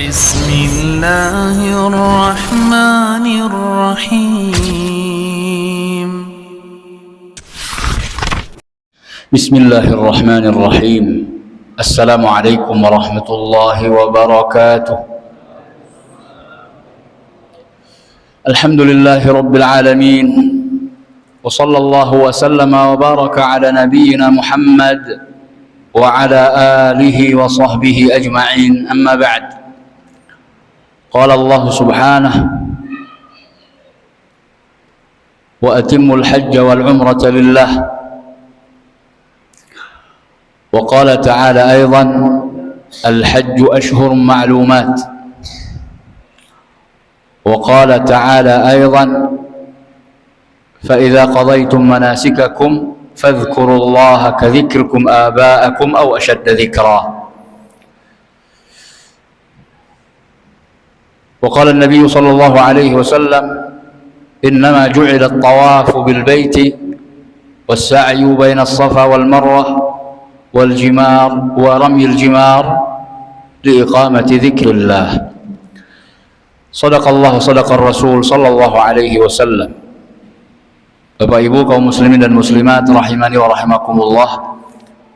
بسم الله الرحمن الرحيم بسم الله الرحمن الرحيم السلام عليكم ورحمة الله وبركاته الحمد لله رب العالمين وصلى الله وسلم وبارك على نبينا محمد وعلى آله وصحبه أجمعين أما بعد قال الله سبحانه وأتموا الحج والعمرة لله وقال تعالى أيضا الحج أشهر معلومات وقال تعالى أيضا فإذا قضيتم مناسككم فاذكروا الله كذكركم آباءكم أو أشد ذكرا وقال النبي صلى الله عليه وسلم إنما جعل الطواف بالبيت والسعي بين الصفا والمروة والجمار ورمي الجمار لإقامة ذكر الله صدق الله صدق الرسول صلى الله عليه وسلم. Bapak Ibu kaum muslimin dan muslimat rahimani wa rahimakumullah,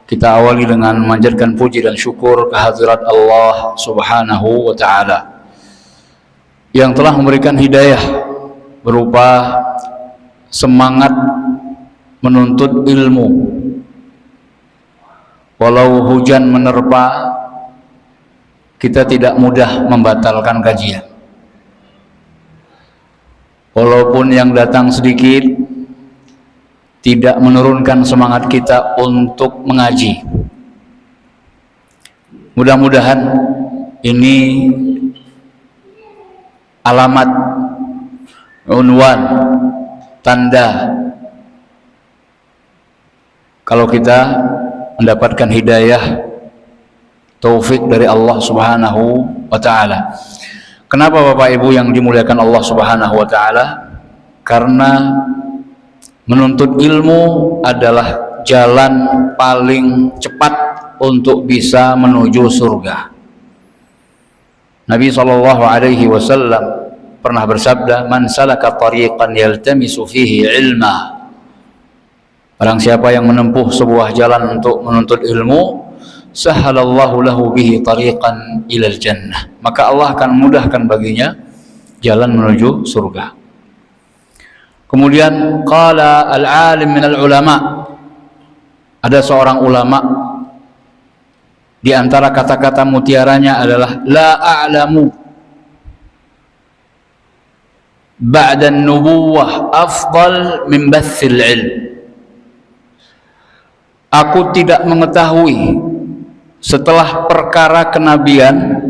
kita awali dengan memanjatkan puji dan syukur kehadirat Allah Subhanahu wa taala yang telah memberikan hidayah berupa semangat menuntut ilmu. Walau hujan menerpa, kita tidak mudah membatalkan kajian. Walaupun yang datang sedikit, tidak menurunkan semangat kita untuk mengaji. Mudah-mudahan ini alamat, unwan, tanda kalau kita mendapatkan hidayah taufik dari Allah Subhanahu wa taala. Kenapa Bapak Ibu yang dimuliakan Allah Subhanahu wa taala? Karena menuntut ilmu adalah jalan paling cepat untuk bisa menuju surga. Nabi SAW pernah bersabda, "Man salaka tariqan yaltamisu fihi ilma." Barang siapa yang menempuh sebuah jalan untuk menuntut ilmu, sahhalallahu lahu bihi tariqan ilal jannah. Maka Allah akan memudahkan baginya jalan menuju surga. Kemudian qala al-alim min al-ulama, ada seorang ulama di antara kata-kata mutiaranya adalah la a'lamu ba'da an-nubuwah afdal min bathil ilm. Aku tidak mengetahui setelah perkara kenabian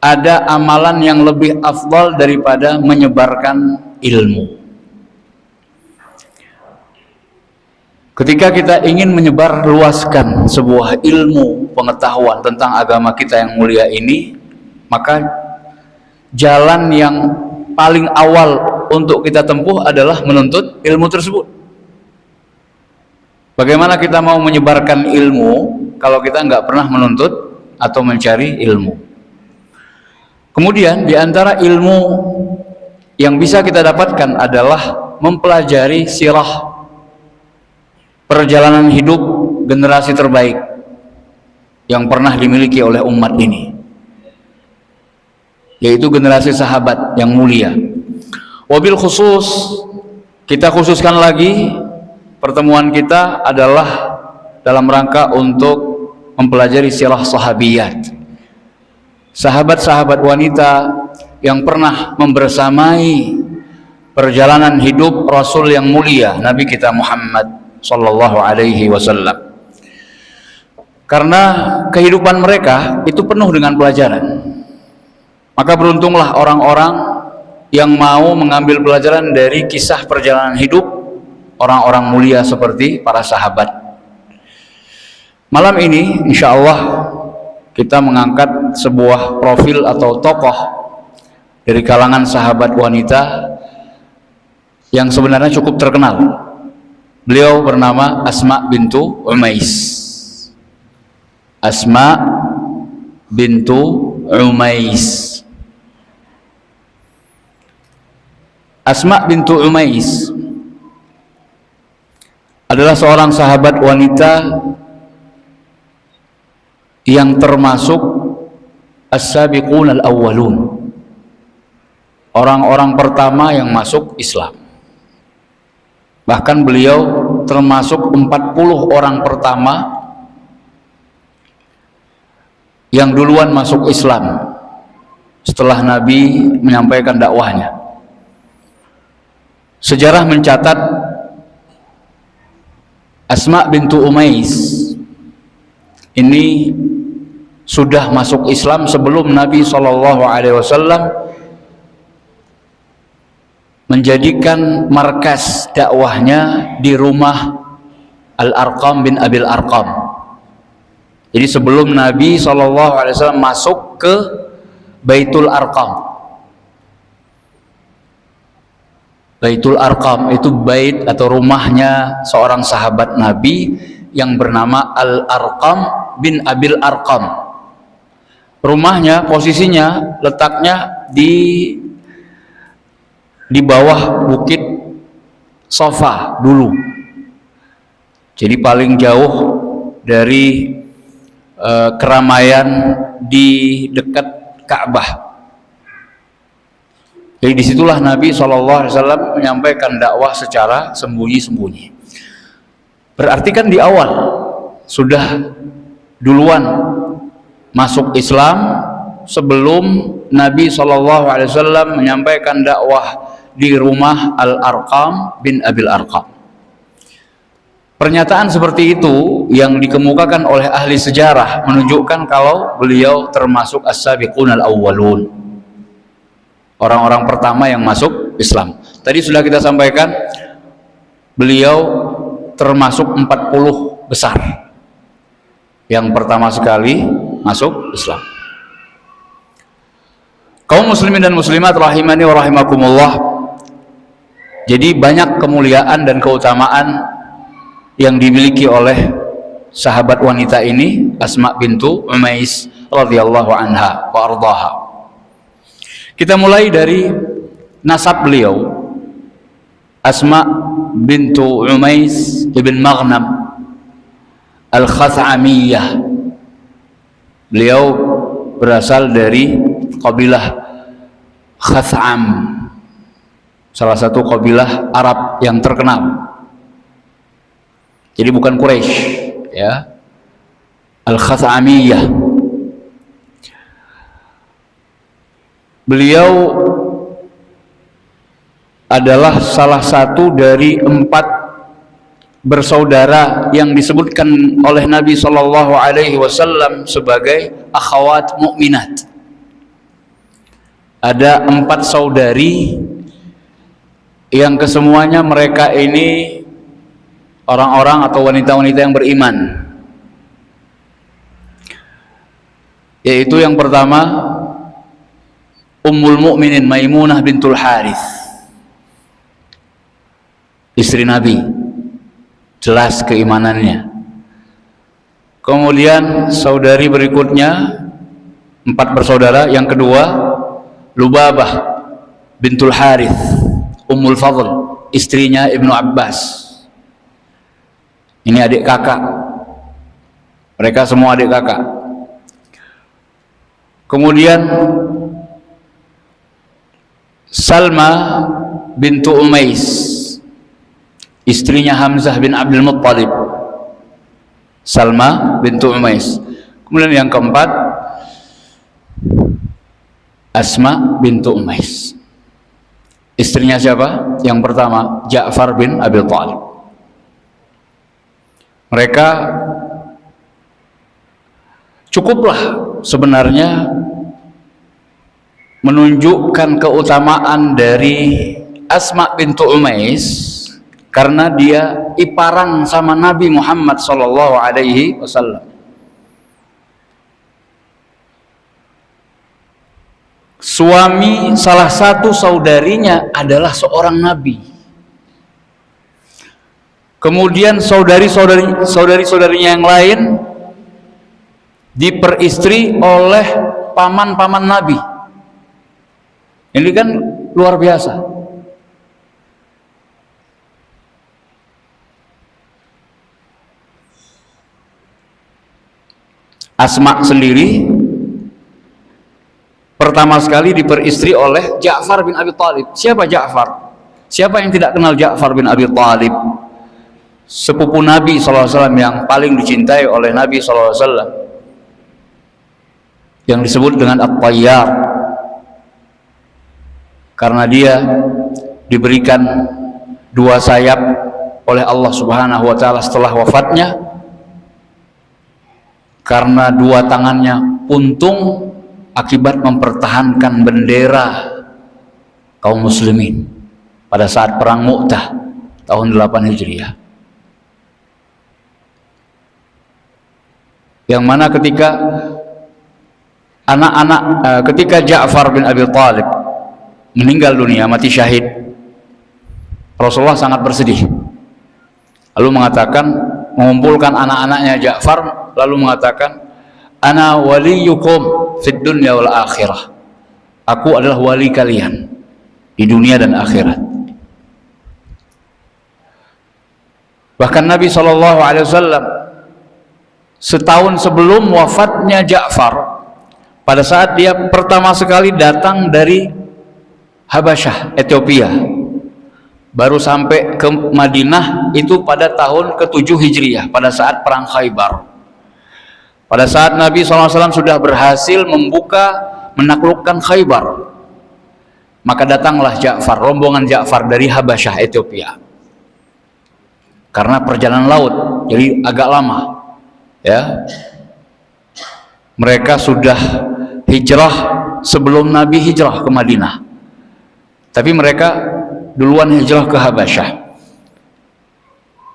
ada amalan yang lebih afdal daripada menyebarkan ilmu. Ketika kita ingin menyebar luaskan sebuah ilmu pengetahuan tentang agama kita yang mulia ini, maka jalan yang paling awal untuk kita tempuh adalah menuntut ilmu tersebut. Bagaimana kita mau menyebarkan ilmu kalau kita nggak pernah menuntut atau mencari ilmu? Kemudian di antara ilmu yang bisa kita dapatkan adalah mempelajari sirah, perjalanan hidup generasi terbaik yang pernah dimiliki oleh umat ini, yaitu generasi sahabat yang mulia. Wabil khusus, kita khususkan lagi pertemuan kita adalah dalam rangka untuk mempelajari sirah sahabiyat, sahabat-sahabat wanita yang pernah membersamai perjalanan hidup Rasul yang mulia, Nabi kita Muhammad sallallahu alaihi wasallam. Karena kehidupan mereka itu penuh dengan pelajaran, maka beruntunglah orang-orang yang mau mengambil pelajaran dari kisah perjalanan hidup orang-orang mulia seperti para sahabat. Malam ini insya Allah kita mengangkat sebuah profil atau tokoh dari kalangan sahabat wanita yang sebenarnya cukup terkenal. Beliau bernama Asma bintu Umais. Asma bintu Umais. Asma bintu Umais adalah seorang sahabat wanita yang termasuk as-sabiqun al-awwalun, orang-orang pertama yang masuk Islam. Bahkan beliau termasuk 40 orang pertama yang duluan masuk Islam setelah Nabi menyampaikan dakwahnya. Sejarah mencatat Asma bintu Umais ini sudah masuk Islam sebelum Nabi SAW menjadikan markas dakwahnya di rumah Al-Arqam bin Abil Arqam. Jadi sebelum Nabi SAW masuk ke Baitul Arqam. Baitul Arqam itu bait atau rumahnya seorang sahabat Nabi yang bernama Al-Arqam bin Abil Arqam. Rumahnya, posisinya, letaknya di bawah bukit Sofa dulu. Jadi paling jauh dari keramaian di dekat Ka'bah. Jadi disitulah Nabi SAW menyampaikan dakwah secara sembunyi-sembunyi. Berarti kan di awal sudah duluan masuk Islam sebelum Nabi SAW menyampaikan dakwah di rumah Al-Arqam bin Abil Arqam. Pernyataan seperti itu yang dikemukakan oleh ahli sejarah menunjukkan kalau beliau termasuk as-sabiqun al-awwalun, orang-orang pertama yang masuk Islam. Tadi sudah kita sampaikan beliau termasuk 40 besar yang pertama sekali masuk Islam. Kaum muslimin dan muslimat rahimani wa rahimakumullah. Jadi banyak kemuliaan dan keutamaan yang dimiliki oleh sahabat wanita ini, Asma bintu Umais radhiyallahu anha wa ardhaha. Kita mulai dari nasab beliau. Asma bintu Umais ibn Maghnam Al-Khath'amiyah. Beliau berasal dari kabilah Khath'am, salah satu kabilah Arab yang terkenal. Jadi bukan Quraisy, ya. Al-Khath'amiyah. Beliau adalah salah satu dari 4 bersaudara yang disebutkan oleh Nabi SAW sebagai akhwat mukminat. Ada 4 saudari yang kesemuanya mereka ini orang-orang atau wanita-wanita yang beriman. Yaitu yang pertama Ummul Mukminin Maimunah bintul Harith, istri Nabi, jelas keimanannya. Kemudian saudari berikutnya 4 bersaudara, yang kedua Lubabah bintul Harith Ummul Fadl, istrinya Ibnu Abbas. Ini adik kakak, mereka semua adik kakak. Kemudian Salma bintu Umais, istrinya Hamzah bin Abdul Muttalib. Salma bintu Umais. Kemudian yang keempat Asma bintu Umais, istrinya siapa? Yang pertama Ja'far bin Abi Thalib. Mereka cukuplah sebenarnya menunjukkan keutamaan dari Asma bintu Umais karena dia iparan sama Nabi Muhammad SAW. Suami salah satu saudarinya adalah seorang nabi. Kemudian saudari-saudarinya yang lain diperistri oleh paman-paman Nabi. Ini kan luar biasa. Asma sendiri pertama sekali diperistri oleh Ja'far bin Abi Thalib. Siapa Ja'far? Siapa yang tidak kenal Ja'far bin Abi Thalib? Sepupu Nabi SAW yang paling dicintai oleh Nabi SAW, yang disebut dengan At-Tayyar, karena dia diberikan dua sayap oleh Allah Subhanahu wa Ta'ala setelah wafatnya, karena dua tangannya puntung akibat mempertahankan bendera kaum muslimin pada saat perang Mu'tah tahun 8 Hijriah. Yang mana ketika ketika Ja'far bin Abi Thalib meninggal dunia, mati syahid, Rasulullah sangat bersedih, lalu mengatakan, mengumpulkan anak-anaknya Ja'far, lalu mengatakan, ana waliyukum fid dunya wal akhirah, aku adalah wali kalian di dunia dan akhirat. Bahkan Nabi SAW setahun sebelum wafatnya Ja'far, pada saat dia pertama sekali datang dari Habasyah, Ethiopia, baru sampai ke Madinah itu pada tahun ke-7 Hijriah, pada saat perang Khaybar. Pada saat Nabi SAW sudah berhasil menaklukkan Khaybar, maka datanglah Ja'far, rombongan Ja'far dari Habasyah, Ethiopia. Karena perjalanan laut, jadi agak lama, ya. Mereka sudah hijrah sebelum Nabi hijrah ke Madinah, tapi mereka duluan hijrah ke Habasyah.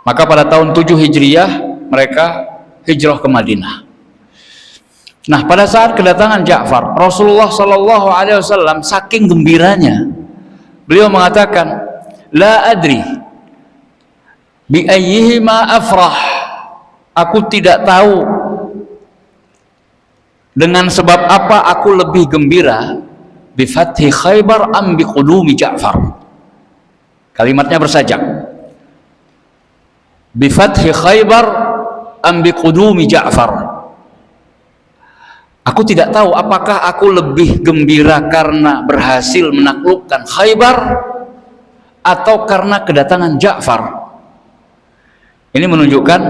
Maka pada tahun 7 Hijriah mereka hijrah ke Madinah. Nah, pada saat kedatangan Ja'far, Rasulullah SAW saking gembiranya, beliau mengatakan, la adri bi ayyihima afrah, aku tidak tahu dengan sebab apa aku lebih gembira, bi fathi Khaybar am bi qudumi Ja'far. Kalimatnya bersajak, bi fathi Khaybar am bi qudumi Ja'far. Aku tidak tahu apakah aku lebih gembira karena berhasil menaklukkan Khaybar atau karena kedatangan Ja'far. Ini menunjukkan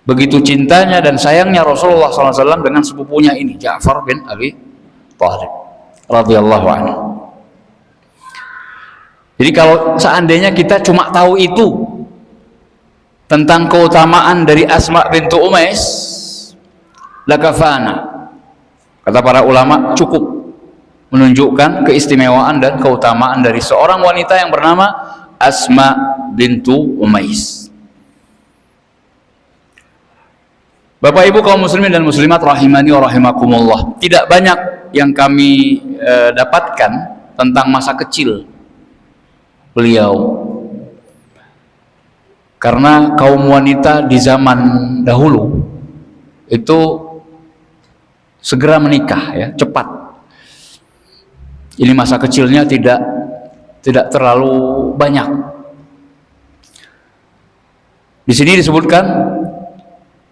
begitu cintanya dan sayangnya Rasulullah SAW dengan sepupunya ini, Ja'far bin Abi Thalib radhiyallahu anhu. Jadi kalau seandainya kita cuma tahu itu tentang keutamaan dari Asma bintu Umais, lakafana, kata para ulama, cukup menunjukkan keistimewaan dan keutamaan dari seorang wanita yang bernama Asma bintu Umais. Bapak Ibu kaum muslimin dan muslimat rahimani wa rahimakumullah, tidak banyak yang kami dapatkan tentang masa kecil beliau, karena kaum wanita di zaman dahulu itu segera menikah, ya, cepat. Ini masa kecilnya tidak terlalu banyak. Di sini disebutkan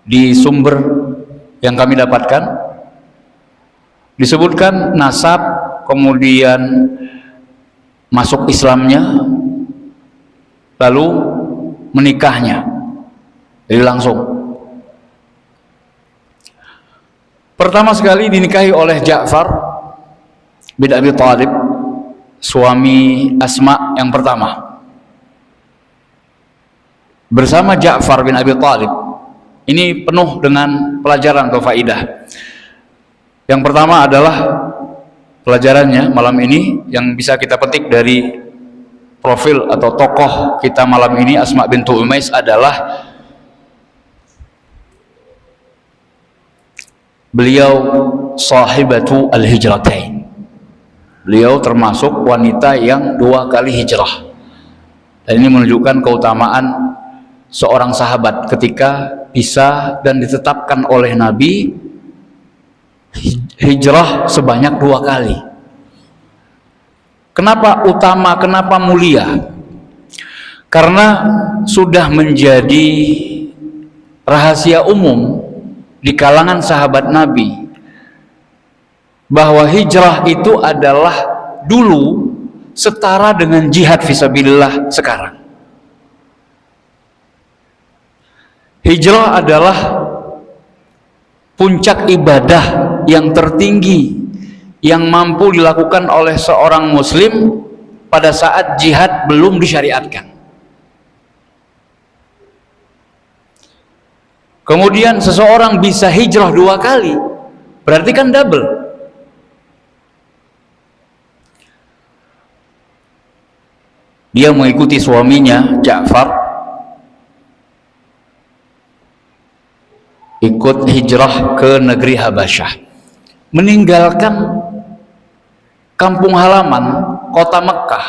di sumber yang kami dapatkan, disebutkan nasab, kemudian masuk Islamnya, lalu menikahnya, jadi langsung. Pertama sekali dinikahi oleh Ja'far bin Abi Thalib, suami Asma yang pertama. Bersama Ja'far bin Abi Thalib ini penuh dengan pelajaran atau faidah. Yang pertama adalah pelajarannya malam ini yang bisa kita petik dari profil atau tokoh kita malam ini, Asma bintu Umais, adalah beliau sahibatu al-hijratain. Beliau termasuk wanita yang 2 kali hijrah. Dan ini menunjukkan keutamaan seorang sahabat ketika bisa dan ditetapkan oleh Nabi hijrah sebanyak 2 kali. Kenapa utama, kenapa mulia? Karena sudah menjadi rahasia umum di kalangan sahabat Nabi bahwa hijrah itu adalah dulu setara dengan jihad fisabilillah sekarang. Hijrah adalah puncak ibadah yang tertinggi yang mampu dilakukan oleh seorang muslim pada saat jihad belum disyariatkan. Kemudian seseorang bisa hijrah 2 kali, berarti kan double. Dia mengikuti suaminya Ja'far, ikut hijrah ke negeri Habasyah, meninggalkan kampung halaman kota Mekkah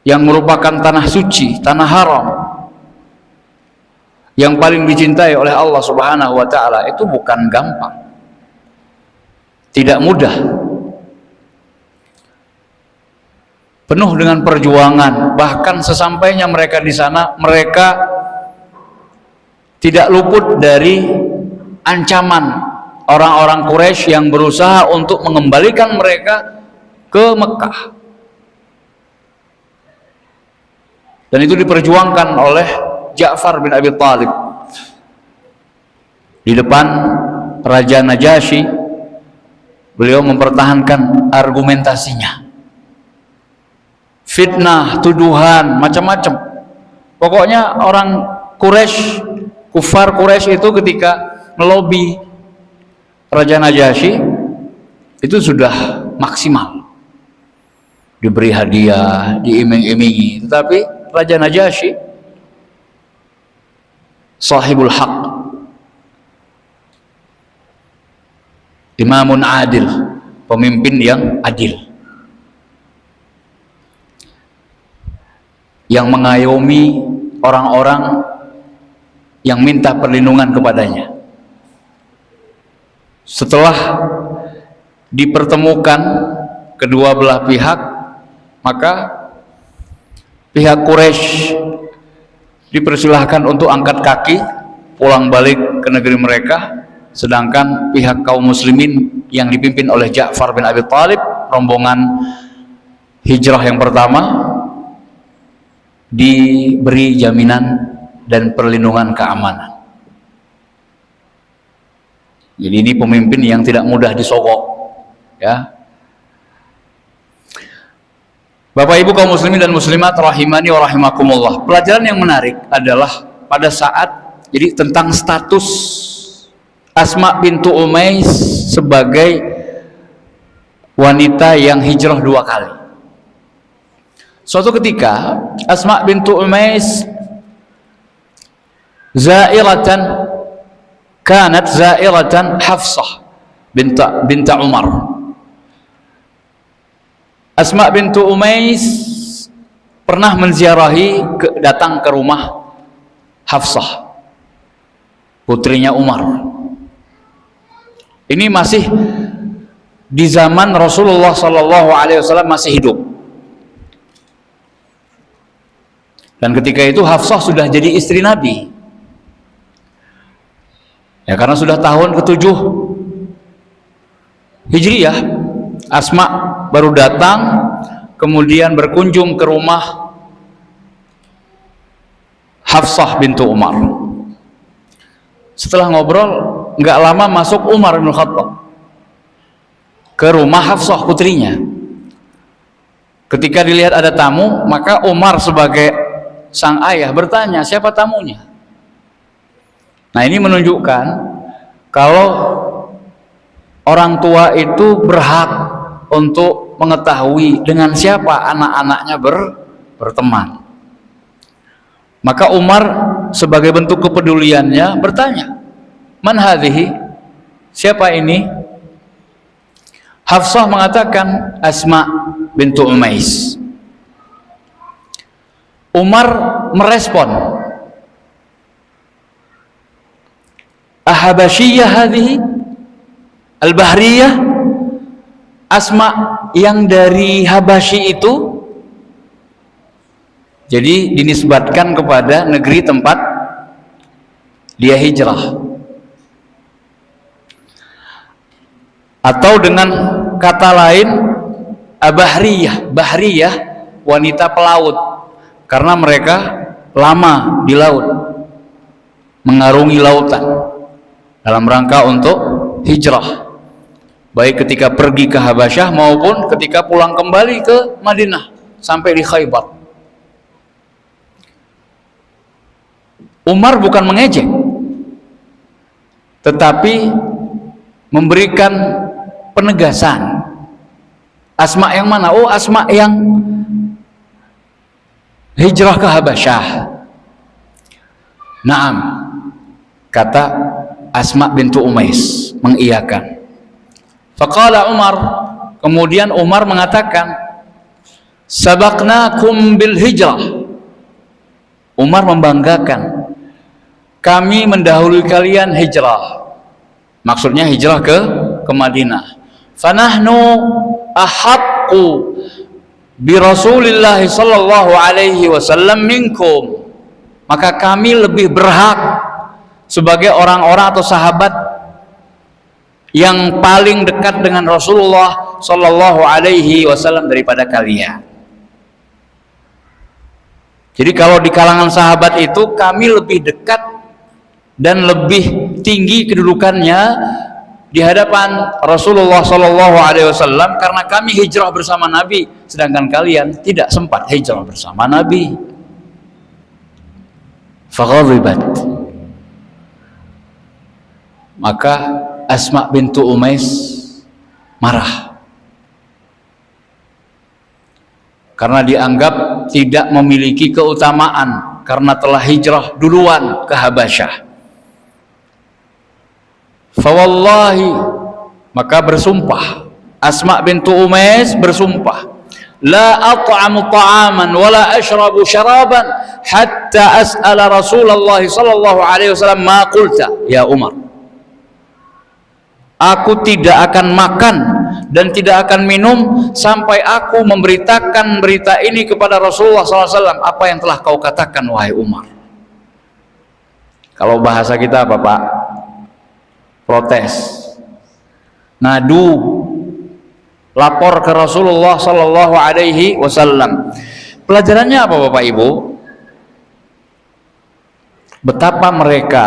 yang merupakan tanah suci, tanah haram yang paling dicintai oleh Allah Subhanahu wa taala. Itu bukan gampang, tidak mudah, penuh dengan perjuangan. Bahkan sesampainya mereka di sana, mereka tidak luput dari ancaman orang-orang Quraisy yang berusaha untuk mengembalikan mereka ke Mekkah. Dan itu diperjuangkan oleh Ja'far bin Abi Thalib di depan Raja Najasyi. Beliau mempertahankan argumentasinya. Fitnah, tuduhan, macam-macam. Pokoknya orang Quraisy, kufar Quraisy itu ketika melobi Raja Najasyi itu sudah maksimal, diberi hadiah, diiming-imingi. Tetapi Raja Najasyi sahibul haq, imamun adil, pemimpin yang adil, yang mengayomi orang-orang yang minta perlindungan kepadanya. Setelah dipertemukan kedua belah pihak, maka pihak Quraisy dipersilahkan untuk angkat kaki pulang balik ke negeri mereka, sedangkan pihak kaum muslimin yang dipimpin oleh Ja'far bin Abi Thalib, rombongan hijrah yang pertama, diberi jaminan dan perlindungan keamanan. Jadi ini pemimpin yang tidak mudah disogok, ya. Bapak Ibu kaum muslimin dan muslimat rahimani wa rahimakumullah. Pelajaran yang menarik adalah pada saat jadi tentang status Asma bintu Umais sebagai wanita yang hijrah 2 kali. Suatu ketika Asma bintu Umais kanat zairatan Hafsah binta Umar. Asma bintu Umais pernah menziarahi, datang ke rumah Hafsah, putrinya Umar. Ini masih di zaman Rasulullah SAW masih hidup. Dan ketika itu Hafsah sudah jadi istri Nabi. Ya, karena sudah tahun ke-7 Hijriyah, Asma baru datang, kemudian berkunjung ke rumah Hafsah bintu Umar. Setelah ngobrol, nggak lama masuk Umar bin Khattab ke rumah Hafsah putrinya. Ketika dilihat ada tamu, maka Umar sebagai sang ayah bertanya, siapa tamunya? Nah, ini menunjukkan kalau orang tua itu berhak untuk mengetahui dengan siapa anak-anaknya berteman. Maka Umar sebagai bentuk kepeduliannya bertanya, man hadhihi? Siapa ini? Hafsah mengatakan Asma bintu Umais. Umar merespon, ahabasyiyah hadhihi? Al-Bahriyah, Asma yang dari Habasyi itu jadi dinisbatkan kepada negeri tempat dia hijrah. Atau dengan kata lain Bahriyah, Bahriyah wanita pelaut, karena mereka lama di laut, mengarungi lautan dalam rangka untuk hijrah, baik ketika pergi ke Habasyah maupun ketika pulang kembali ke Madinah sampai di Khaybar. Umar bukan mengejek, tetapi memberikan penegasan. Asma yang mana? Oh, Asma yang hijrah ke Habasyah. Naam, kata Asma bintu Umais mengiyakan. Faqala Umar, kemudian Umar mengatakan, sabaqnakum bil hijrah. Umar membanggakan, kami mendahului kalian hijrah. Maksudnya hijrah ke Madinah. Fanahnu ahaqqu bi Rasulillah sallallahu alaihi wasallam minkum. Maka kami lebih berhak sebagai orang-orang atau sahabat yang paling dekat dengan Rasulullah sallallahu alaihi wasallam daripada kalian. Jadi kalau di kalangan sahabat itu kami lebih dekat dan lebih tinggi kedudukannya di hadapan Rasulullah sallallahu alaihi wasallam karena kami hijrah bersama Nabi, sedangkan kalian tidak sempat hijrah bersama Nabi. Faghadibat. Maka Asma bintu Umais marah karena dianggap tidak memiliki keutamaan karena telah hijrah duluan ke Habasyah. Fawallahi, maka bersumpah Asma bintu Umais bersumpah, la at'amu ta'aman wa la ashrabu syaraban hatta as'ala Rasulullah sallallahu alaihi wasallam ma qulta ya Umar. Aku tidak akan makan dan tidak akan minum sampai aku memberitakan berita ini kepada Rasulullah SAW. Apa yang telah kau katakan wahai Umar? Kalau bahasa kita apa Pak? Protes, ngadu, lapor ke Rasulullah Sallallahu Alaihi Wasallam. Pelajarannya apa Bapak Ibu? Betapa mereka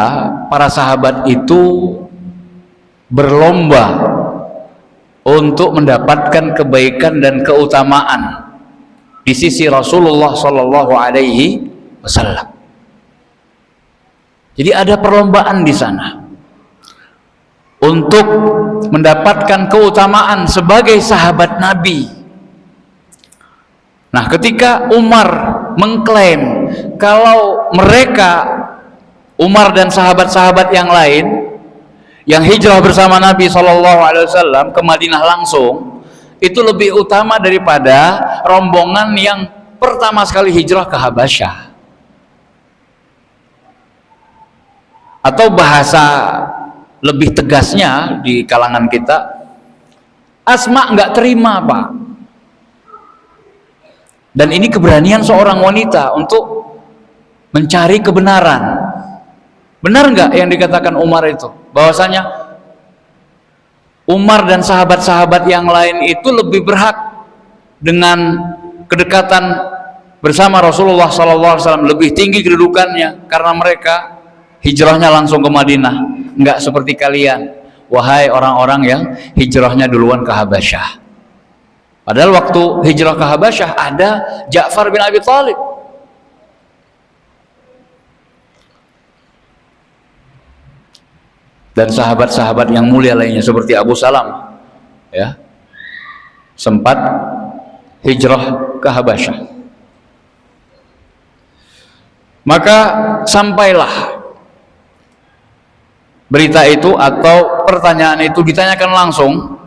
para sahabat itu berlomba untuk mendapatkan kebaikan dan keutamaan di sisi Rasulullah Sallallahu Alaihi Wasallam. Jadi ada perlombaan di sana untuk mendapatkan keutamaan sebagai sahabat Nabi. Nah, ketika Umar mengklaim kalau mereka, Umar dan sahabat-sahabat yang lain yang hijrah bersama Nabi SAW ke Madinah langsung, itu lebih utama daripada rombongan yang pertama sekali hijrah ke Habasyah. Atau bahasa lebih tegasnya di kalangan kita, Asma nggak terima Pak. Dan ini keberanian seorang wanita untuk mencari kebenaran. Benar nggak yang dikatakan Umar itu? Bahwasanya Umar dan sahabat-sahabat yang lain itu lebih berhak dengan kedekatan bersama Rasulullah SAW, lebih tinggi kedudukannya karena mereka hijrahnya langsung ke Madinah. Enggak seperti kalian, wahai orang-orang yang hijrahnya duluan ke Habasyah. Padahal waktu hijrah ke Habasyah ada Ja'far bin Abi Thalib. Dan sahabat-sahabat yang mulia lainnya seperti Abu Salam, ya, sempat hijrah ke Habasyah. Maka sampailah berita itu atau pertanyaan itu ditanyakan langsung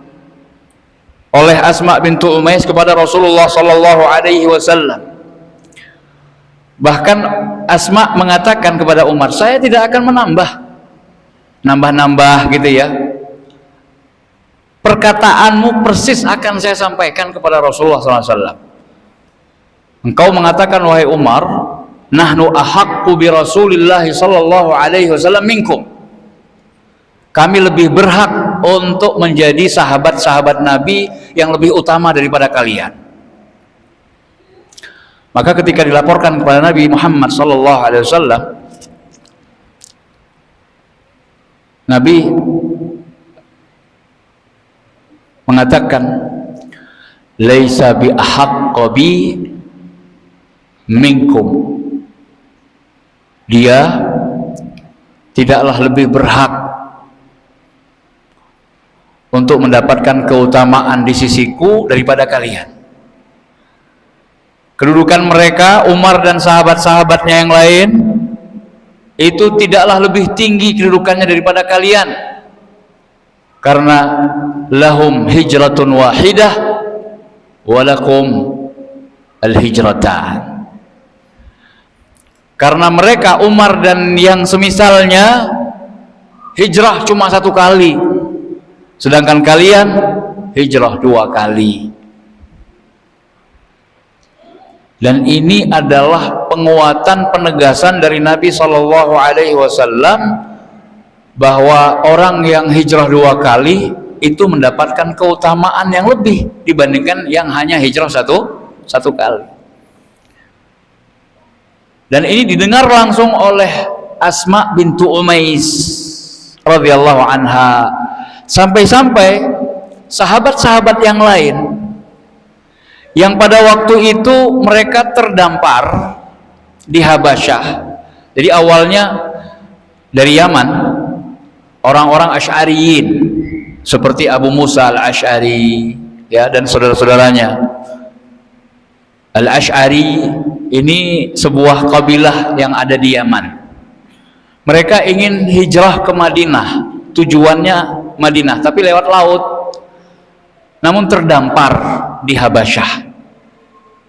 oleh Asma bintu Umais kepada Rasulullah Sallallahu Alaihi Wasallam. Bahkan Asma mengatakan kepada Umar, saya tidak akan menambah gitu ya, perkataanmu persis akan saya sampaikan kepada Rasulullah SAW. Engkau mengatakan, wahai Umar, nahnu ahaqqu bi Rasulillah sallallahu alaihi wasallam minkum. Kami lebih berhak untuk menjadi sahabat-sahabat Nabi yang lebih utama daripada kalian. Maka ketika dilaporkan kepada Nabi Muhammad sallallahu alaihi wasallam, Nabi mengatakan, laisa bi ahaqqa bi minkum. Dia tidaklah lebih berhak untuk mendapatkan keutamaan di sisiku daripada kalian. Kedudukan mereka, Umar dan sahabat-sahabatnya yang lain, itu tidaklah lebih tinggi kedudukannya daripada kalian, karena lahum hijratun wahidah walakum al-hijratan. Karena mereka, Umar dan yang semisalnya, hijrah cuma 1 kali, sedangkan kalian hijrah 2 kali. Dan ini adalah penguatan, penegasan dari Nabi Shallallahu Alaihi Wasallam bahwa orang yang hijrah 2 kali itu mendapatkan keutamaan yang lebih dibandingkan yang hanya hijrah satu kali. Dan ini didengar langsung oleh Asma bintu Umais radhiyallahu anha, sampai-sampai sahabat-sahabat yang lain yang pada waktu itu mereka terdampar di Habasyah. Jadi awalnya dari Yaman, orang-orang Asy'ariyin seperti Abu Musa al-Asy'ari, ya, dan saudara-saudaranya. Al-Asy'ari ini sebuah kabilah yang ada di Yaman. Mereka ingin hijrah ke Madinah, tujuannya Madinah, tapi lewat laut. Namun terdampar di Habasyah,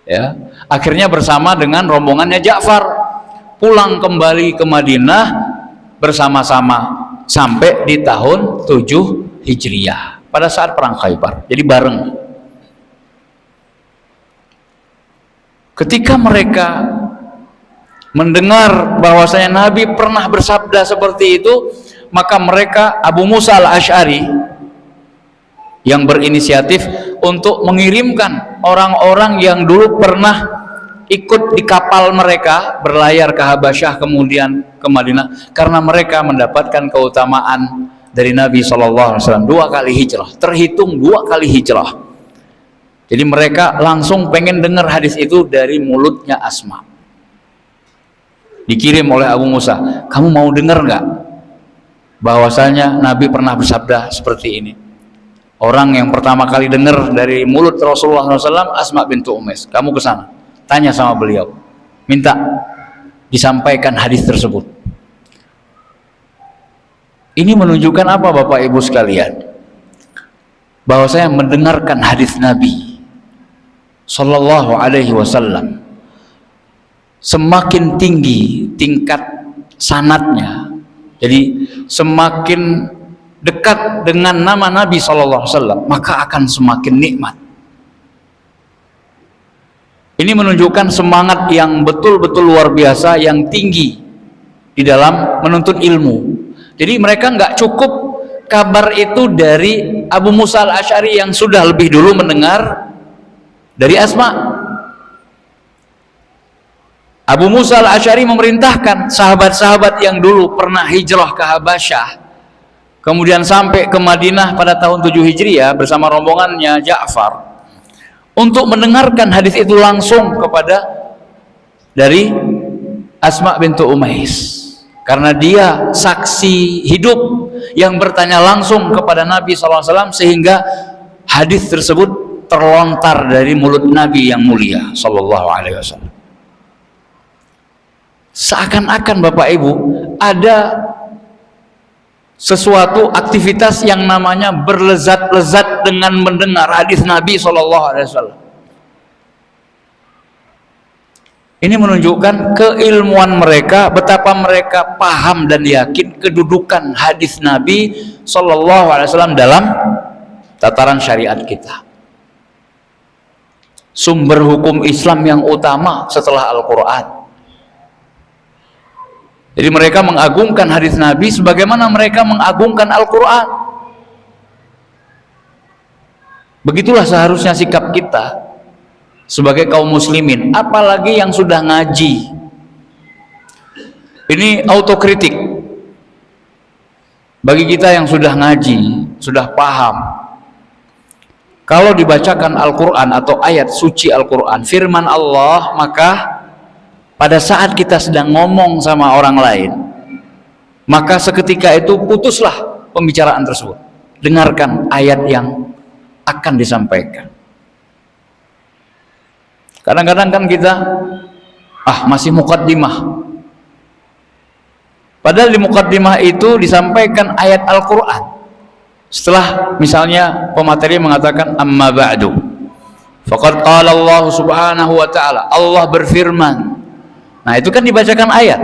ya. Akhirnya bersama dengan rombongannya Ja'far pulang kembali ke Madinah bersama-sama sampai di tahun 7 Hijriah pada saat perang Khaybar. Jadi bareng. Ketika mereka mendengar bahwasanya Nabi pernah bersabda seperti itu, maka mereka, Abu Musa al-Asy'ari yang berinisiatif untuk mengirimkan orang-orang yang dulu pernah ikut di kapal mereka berlayar ke Habasyah kemudian ke Madinah, karena mereka mendapatkan keutamaan dari Nabi SAW 2 kali hijrah, terhitung 2 kali hijrah. Jadi mereka langsung pengen dengar hadis itu dari mulutnya Asma. Dikirim oleh Abu Musa, kamu mau dengar nggak bahwasanya Nabi pernah bersabda seperti ini? Orang yang pertama kali dengar dari mulut Rasulullah SAW, Asma bintu Umais. Kamu ke sana, tanya sama beliau, minta disampaikan hadis tersebut. Ini menunjukkan apa, Bapak Ibu sekalian? Bahwa saya mendengarkan hadis Nabi Sallallahu Alaihi Wasallam semakin tinggi tingkat sanadnya, jadi semakin dekat dengan nama Nabi SAW, maka akan semakin nikmat. Ini menunjukkan semangat yang betul-betul luar biasa, yang tinggi di dalam menuntut ilmu. Jadi mereka nggak cukup kabar itu dari Abu Musa al-Asy'ari yang sudah lebih dulu mendengar dari Asma. Abu Musa al-Asy'ari memerintahkan sahabat-sahabat yang dulu pernah hijrah ke Habasyah kemudian sampai ke Madinah pada tahun 7 Hijriah bersama rombongannya Ja'far untuk mendengarkan hadis itu langsung kepada dari Asma bintu Umais, karena dia saksi hidup yang bertanya langsung kepada Nabi SAW, sehingga hadis tersebut terlontar dari mulut Nabi yang mulia Sallallahu Alaihi Wasallam. Seakan-akan Bapak Ibu ada sesuatu aktivitas yang namanya berlezat-lezat dengan mendengar hadis Nabi SAW. Ini menunjukkan keilmuan mereka, betapa mereka paham dan yakin kedudukan hadis Nabi SAW tataran syariat kita. Sumber hukum Islam yang utama setelah Al-Quran. Jadi mereka mengagungkan hadis Nabi sebagaimana mereka mengagungkan Al-Quran. Begitulah seharusnya sikap kita sebagai kaum muslimin, apalagi yang sudah ngaji. Ini autokritik bagi kita yang sudah ngaji, sudah paham. Kalau dibacakan Al-Quran atau ayat suci Al-Quran, firman Allah, maka pada saat kita sedang ngomong sama orang lain, maka seketika itu putuslah pembicaraan tersebut. Dengarkan ayat yang akan disampaikan. Kadang-kadang kan kita masih muqaddimah. Padahal di muqaddimah itu disampaikan ayat Al-Quran. Setelah misalnya pemateri mengatakan amma ba'du, faqad qala Allah subhanahu wa ta'ala, Allah berfirman. Nah itu kan dibacakan ayat.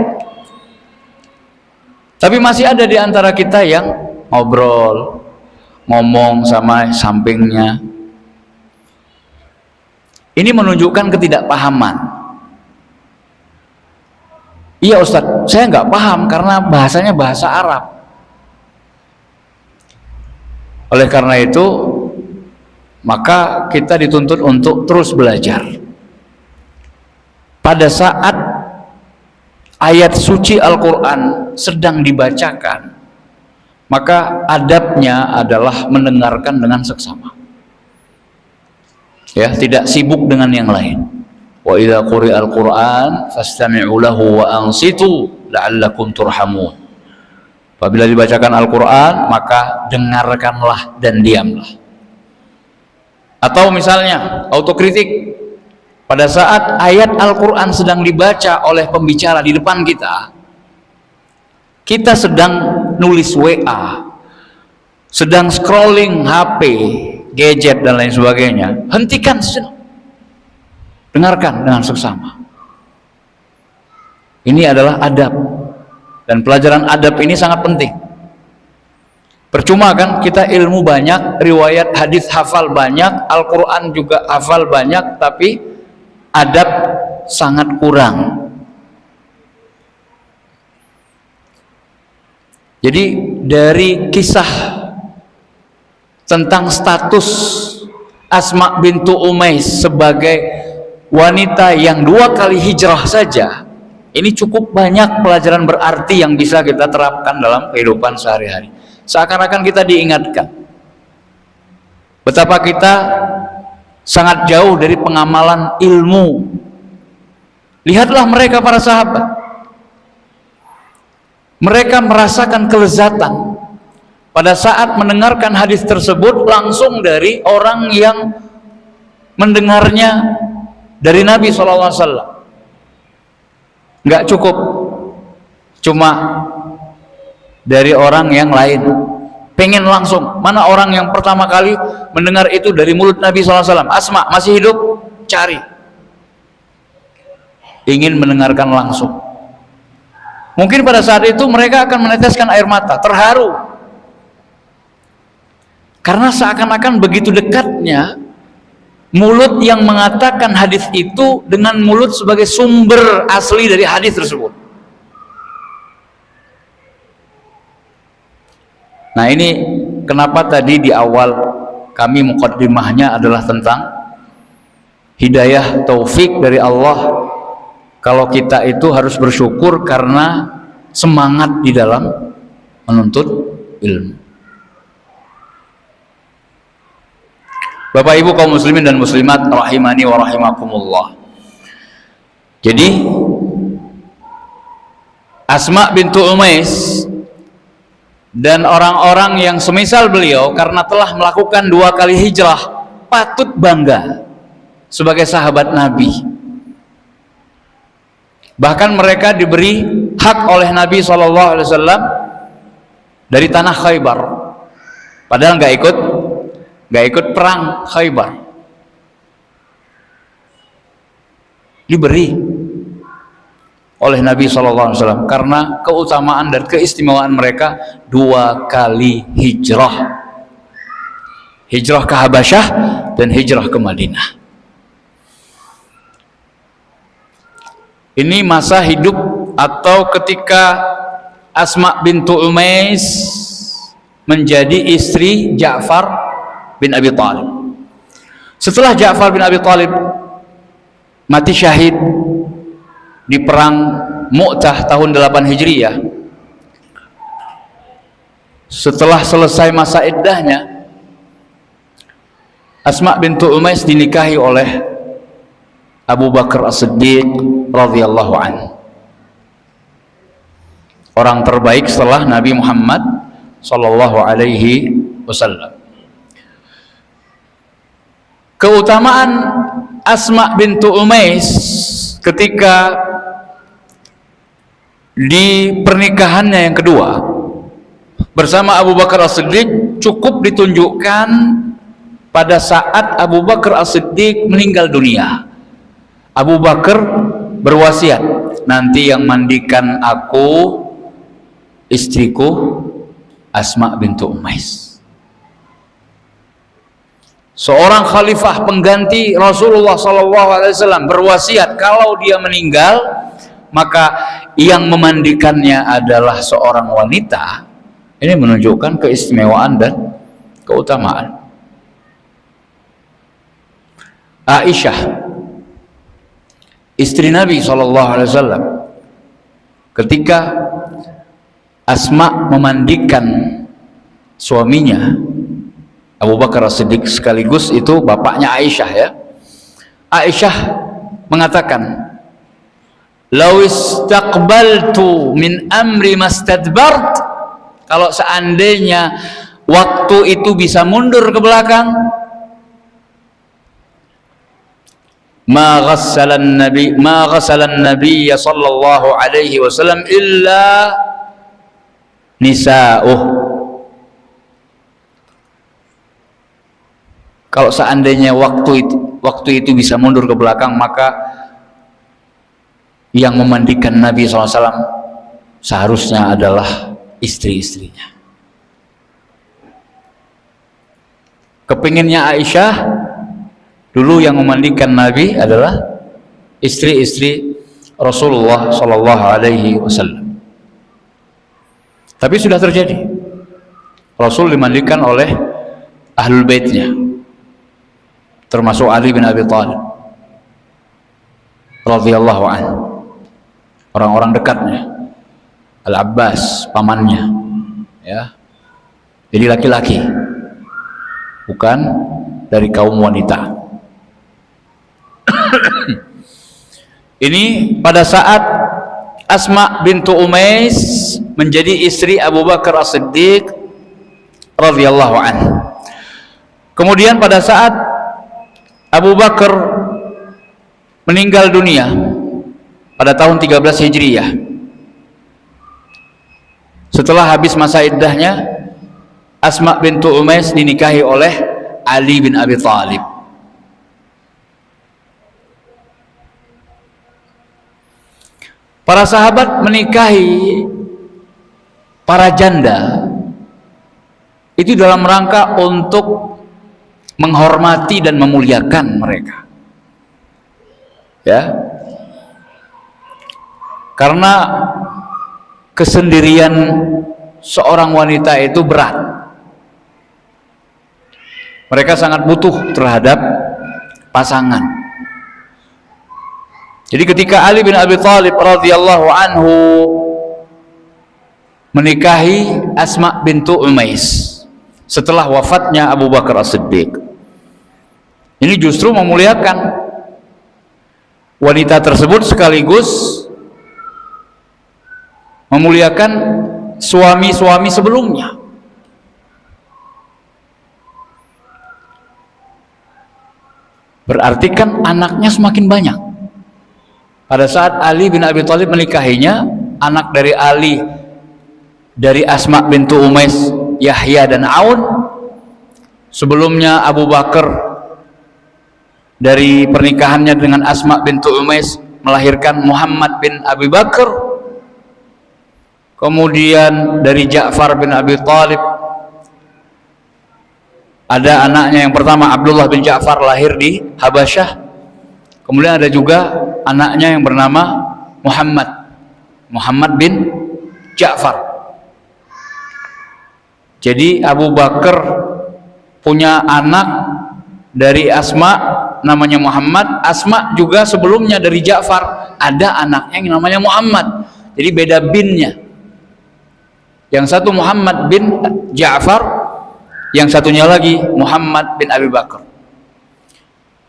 Tapi masih ada di antara kita yang ngobrol, ngomong sama sampingnya. Ini menunjukkan ketidakpahaman. Iya Ustadz, saya nggak paham karena bahasanya bahasa Arab. Oleh karena itu, maka kita dituntut untuk terus belajar. Pada saat ayat suci Al-Quran sedang dibacakan, maka adabnya adalah mendengarkan dengan seksama. Ya, tidak sibuk dengan yang lain. Wa idza quri'al Qur'an fastami'u lahu wa ansitu la'allakum turhamun. Apabila dibacakan Al-Qur'an, maka dengarkanlah dan diamlah. Atau misalnya autokritik, pada saat ayat Al-Qur'an sedang dibaca oleh pembicara di depan kita, kita sedang nulis WA, sedang scrolling HP, gadget dan lain sebagainya, hentikan sejenak. Dengarkan dengan seksama. Ini adalah adab, dan pelajaran adab ini sangat penting. Percuma kan kita ilmu banyak, riwayat hadis hafal banyak, Al-Quran juga hafal banyak, tapi adab sangat kurang. Jadi dari kisah tentang status Asma bintu Umais sebagai wanita yang 2 kali hijrah saja, ini cukup banyak pelajaran berarti yang bisa kita terapkan dalam kehidupan sehari-hari. Seakan-akan kita diingatkan betapa kita sangat jauh dari pengamalan ilmu. Lihatlah mereka, para sahabat, mereka merasakan kelezatan pada saat mendengarkan hadis tersebut langsung dari orang yang mendengarnya dari Nabi SAW. Nggak cukup cuma dari orang yang lain, pengen langsung. Mana orang yang pertama kali mendengar itu dari mulut Nabi SAW? Asma masih hidup, cari, ingin mendengarkan langsung. Mungkin pada saat itu mereka akan meneteskan air mata, terharu, karena seakan-akan begitu dekatnya mulut yang mengatakan hadis itu dengan mulut sebagai sumber asli dari hadis tersebut. Nah ini kenapa tadi di awal kami muqaddimahnya adalah tentang hidayah taufik dari Allah. Kalau kita itu harus bersyukur karena semangat di dalam menuntut ilmu. Bapak Ibu kaum muslimin dan muslimat rahimani wa rahimakumullah. Jadi Asma bintu Umais dan orang-orang yang semisal beliau karena telah melakukan 2 kali hijrah patut bangga sebagai sahabat Nabi. Bahkan mereka diberi hak oleh Nabi SAW dari tanah Khaybar, padahal nggak ikut perang Khaybar, diberi oleh Nabi SAW karena keutamaan dan keistimewaan mereka 2 kali hijrah. hijrah ke Habasyah dan hijrah ke Madinah. Ini masa hidup atau ketika Asma bintu Umais menjadi istri Ja'far bin Abi Thalib. Setelah Ja'far bin Abi Thalib mati syahid di perang Mu'tah tahun 8 Hijriyah, setelah selesai masa iddahnya, Asma bintu Umais dinikahi oleh Abu Bakar As-Siddiq radhiyallahu anhu, orang terbaik setelah Nabi Muhammad sallallahu alaihi wasallam. Keutamaan Asma bintu Umais ketika di pernikahannya yang kedua bersama Abu Bakar As-Siddiq cukup ditunjukkan pada saat Abu Bakar As-Siddiq meninggal dunia. Abu Bakar berwasiat, nanti yang mandikan aku istriku Asma bintu Umais. Seorang khalifah pengganti Rasulullah SAW berwasiat kalau dia meninggal maka yang memandikannya adalah seorang wanita. Ini menunjukkan keistimewaan dan keutamaan. Aisyah, istri Nabi SAW, ketika Asma memandikan suaminya Abu Bakar As-Siddiq, sekaligus itu bapaknya Aisyah ya, Aisyah mengatakan, "Lau istaqbaltu min amri mastadbart," kalau seandainya waktu itu bisa mundur ke belakang, ma ghassalan nabi sallallahu alaihi wasallam illa nisa'uh. Kalau seandainya waktu itu bisa mundur ke belakang, maka yang memandikan Nabi SAW seharusnya adalah istri-istrinya. Kepinginnya Aisyah dulu yang memandikan Nabi adalah istri-istri Rasulullah Sallallahu Alaihi Wasallam. Tapi sudah terjadi, Rasul dimandikan oleh ahlul baitnya, termasuk Ali bin Abi Thalib radhiyallahu anhu, orang-orang dekatnya, Al-Abbas pamannya, ya. Jadi laki-laki, bukan dari kaum wanita. Ini pada saat Asma bintu Umais menjadi istri Abu Bakar As-Siddiq radhiyallahu anhu. Kemudian pada saat Abu Bakar meninggal dunia pada tahun 13 Hijriyah, setelah habis masa iddahnya, Asma bintu Umais dinikahi oleh Ali bin Abi Thalib. Para sahabat menikahi para janda itu dalam rangka untuk menghormati dan memuliakan mereka, ya, karena kesendirian seorang wanita itu berat. Mereka sangat butuh terhadap pasangan. Jadi ketika Ali bin Abi Thalib radhiyallahu anhu menikahi Asma bintu Umais setelah wafatnya Abu Bakar As-Siddiq, ini justru memuliakan wanita tersebut sekaligus memuliakan suami-suami sebelumnya. Berarti kan anaknya semakin banyak. Pada saat Ali bin Abi Thalib menikahinya, anak dari Ali, dari Asma bintu Umais, Yahya dan Aun. Sebelumnya Abu Bakar dari pernikahannya dengan Asma bintu Umais melahirkan Muhammad bin Abi Bakar. Kemudian dari Ja'far bin Abi Thalib Ada anaknya yang pertama Abdullah bin Ja'far, lahir di Habasyah. Kemudian ada juga anaknya yang bernama Muhammad bin Ja'far. Jadi Abu Bakar punya anak dari Asma namanya Muhammad. Asma juga sebelumnya dari Ja'far ada anaknya yang namanya Muhammad. Jadi beda binnya. Yang satu Muhammad bin Ja'far, yang satunya lagi Muhammad bin Abi Bakar.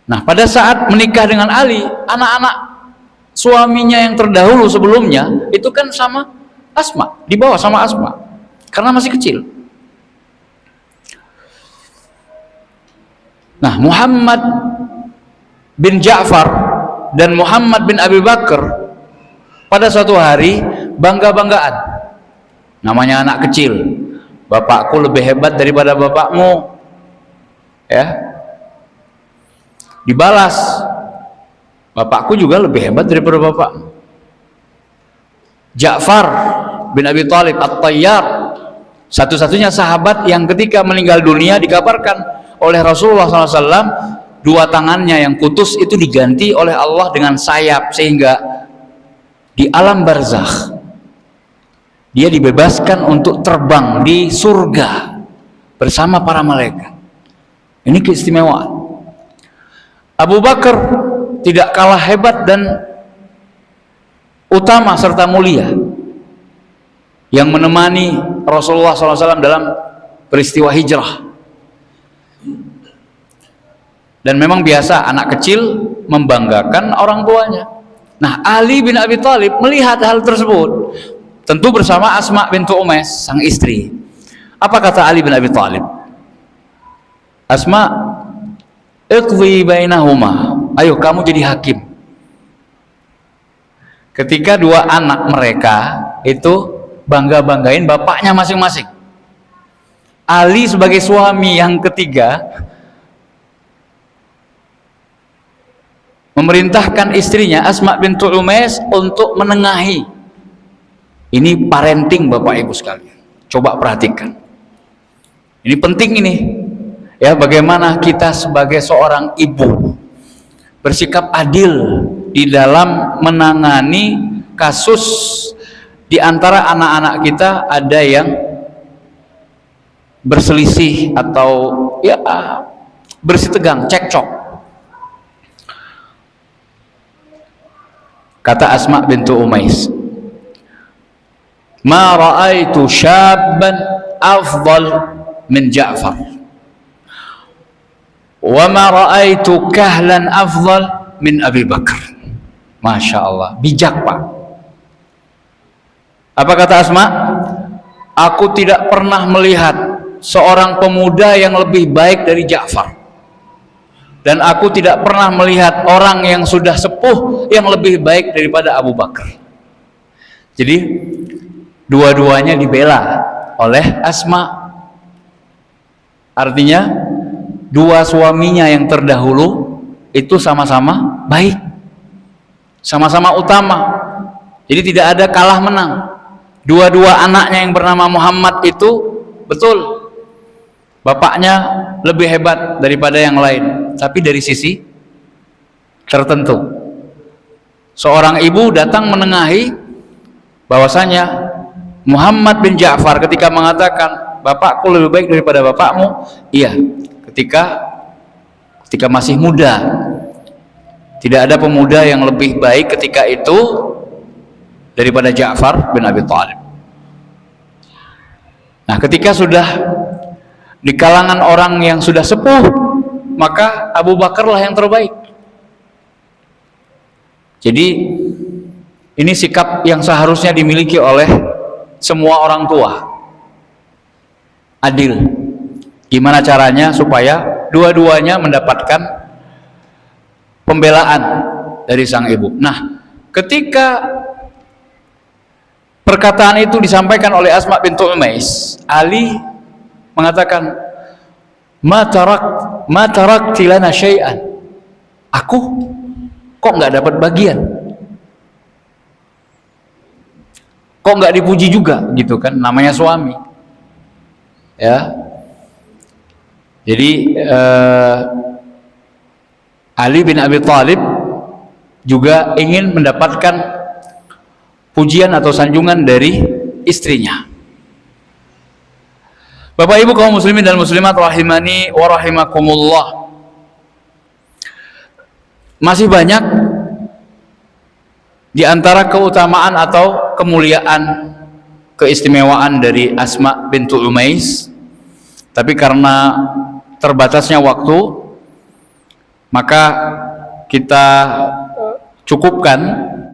Nah, pada saat menikah dengan Ali, anak-anak suaminya yang terdahulu sebelumnya itu kan sama Asma, dibawa sama Asma karena masih kecil. Nah, Muhammad bin Ja'far dan Muhammad bin Abi Bakar pada suatu hari bangga-banggaan. Namanya anak kecil, bapakku lebih hebat daripada bapakmu, ya. Dibalas, bapakku juga lebih hebat daripada bapakmu. Ja'far bin Abi Thalib At-Tayyar, satu-satunya sahabat yang ketika meninggal dunia dikabarkan oleh Rasulullah SAW, dua tangannya yang putus itu diganti oleh Allah dengan sayap, sehingga di alam barzakh dia dibebaskan untuk terbang di surga bersama para malaikat. Ini keistimewaan. Abu Bakar tidak kalah hebat dan utama serta mulia yang menemani Rasulullah SAW dalam peristiwa hijrah. Dan memang biasa anak kecil membanggakan orang tuanya. Nah, Ali bin Abi Thalib melihat hal tersebut, tentu bersama Asma bintu Umais, sang istri. Apa kata Ali bin Abi Thalib? Asma, iqdi bainahuma, ayo kamu jadi hakim. Ketika dua anak mereka itu bangga-banggain bapaknya masing-masing. Ali sebagai suami yang ketiga memerintahkan istrinya Asma bintu Umais untuk menengahi. Ini parenting Bapak Ibu sekalian. Coba perhatikan. Ini penting ini. Ya, bagaimana kita sebagai seorang ibu bersikap adil di dalam menangani kasus di antara anak-anak kita, ada yang berselisih atau ya bersitegang, cekcok. Kata Asma bintu Umais, ma ra'aitu syabban afdal min Ja'far wa ma ra'aitu kahlan afdal min Abi Bakar. Masya Allah, bijak Pak. Apa kata Asma? Aku tidak pernah melihat seorang pemuda yang lebih baik dari Ja'far, dan aku tidak pernah melihat orang yang sudah sepuh yang lebih baik daripada Abu Bakar. Jadi dua-duanya dibela oleh Asma. Artinya dua suaminya yang terdahulu itu sama-sama baik, sama-sama utama. Jadi tidak ada kalah menang. Dua-dua anaknya yang bernama Muhammad itu betul bapaknya lebih hebat daripada yang lain, tapi dari sisi tertentu. Seorang ibu datang menengahi bahwasanya Muhammad bin Ja'far ketika mengatakan bapakku lebih baik daripada bapakmu, iya, ketika masih muda. Tidak ada pemuda yang lebih baik ketika itu daripada Ja'far bin Abi Thalib. Nah, ketika sudah di kalangan orang yang sudah sepuh, maka Abu Bakar lah yang terbaik. Jadi ini sikap yang seharusnya dimiliki oleh semua orang tua. Adil. Gimana caranya supaya dua-duanya mendapatkan pembelaan dari sang ibu. Nah, ketika perkataan itu disampaikan oleh Asma bintu Umais, Ali mengatakan, ma tarakti lana syai'an. Aku kok nggak dapat bagian, kok nggak dipuji juga, gitu kan, namanya suami, ya. Jadi Ali bin Abi Thalib juga ingin mendapatkan pujian atau sanjungan dari istrinya. Bapak Ibu kaum muslimin dan muslimat rahimani wa rahimakumullah. Masih banyak di antara keutamaan atau kemuliaan, keistimewaan dari Asma bintu Umais, tapi karena terbatasnya waktu maka kita cukupkan